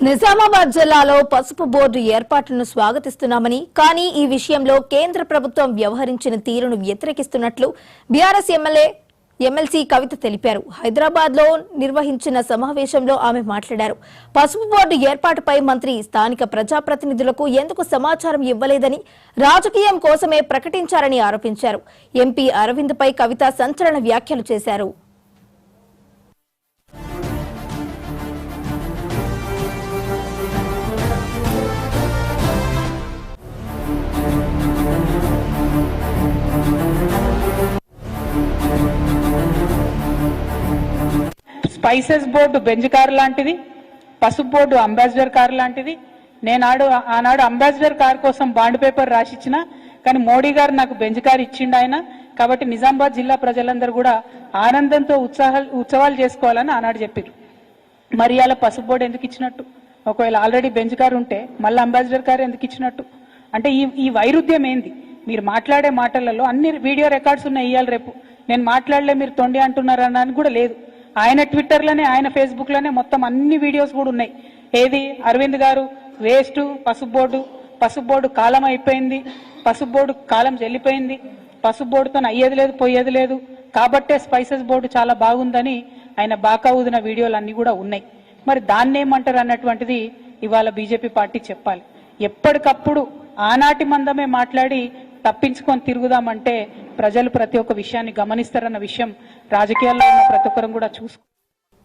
నిజామాబాద్ జిల్లాలో పసుపు బోర్డు ఏర్పాటును స్వాగతిస్తున్నామని కానీ ఈ విషయంలో కేంద్ర ప్రభుత్వం వ్యవహరించిన తీరును వ్యతిరేకిస్తున్నట్లు బీఆర్ఎస్ ఎమ్మెల్సీ కవిత తెలిపారు. హైదరాబాద్ లో నిర్వహించిన సమావేశంలో ఆమె మాట్లాడారు. పసుపు బోర్డు ఏర్పాటుపై మంత్రి స్థానిక ప్రజాప్రతినిధులకు ఎందుకు సమాచారం ఇవ్వలేదని, రాజకీయం కోసమే ప్రకటించారని ఆరోపించారు. ఎంపీ అరవింద్ పై కవిత సంచలన వ్యాఖ్యలు చేశారు. స్పైసెస్ బోర్డు బెంజ్ కార్ లాంటిది, పసుపు బోర్డు అంబాసిడర్ కార్ లాంటిది. ఆనాడు అంబాసిడర్ కార్ కోసం బాండ్ పేపర్ రాసిచ్చిన, కానీ మోడీ గారు నాకు బెంజ్ కార్ ఇచ్చిండు ఆయన. కాబట్టి నిజామాబాద్ జిల్లా ప్రజలందరూ కూడా ఆనందంతో ఉత్సవాలు చేసుకోవాలని ఆనాడు చెప్పారు. మరి అలా పసుపు బోర్డు ఎందుకు ఇచ్చినట్టు? ఒకవేళ ఆల్రెడీ బెంజ్ కార్ ఉంటే మళ్ళీ అంబాసిడర్ కార్ ఎందుకు ఇచ్చినట్టు? అంటే ఈ వైరుధ్యం ఏంది? మీరు మాట్లాడే మాటలలో అన్ని వీడియో రికార్డ్స్ ఉన్నాయి. ఇవాళ రేపు నేను మాట్లాడలే మీరు తొండి అంటున్నారని కూడా లేదు. ఆయన ట్విట్టర్లోనే, ఆయన ఫేస్బుక్లోనే మొత్తం అన్ని వీడియోస్ కూడా ఉన్నాయి. ఏది అరవింద్ గారు వేస్ట్, పసుపు బోర్డు కాలం అయిపోయింది, పసుపు బోర్డు కాలం చెల్లిపోయింది, పసుపు బోర్డుతో అయ్యేది లేదు పోయేది లేదు, కాబట్టే స్పైసెస్ బోర్డు చాలా బాగుందని ఆయన బాకా ఊదిన వీడియోలు అన్ని కూడా ఉన్నాయి. మరి దాన్ని ఏమంటారు అన్నటువంటిది ఇవాళ బీజేపీ పార్టీ చెప్పాలి. ఎప్పటికప్పుడు ఆనాటి మందమే మాట్లాడి తప్పించుకొని తిరుగుదామంటే ప్రజలు ప్రతి ఒక్క విషయాన్ని గమనిస్తారన్న విషయం రాజకీయాల్లో ఉన్న ప్రతి ఒక్కరం కూడా చూసుకో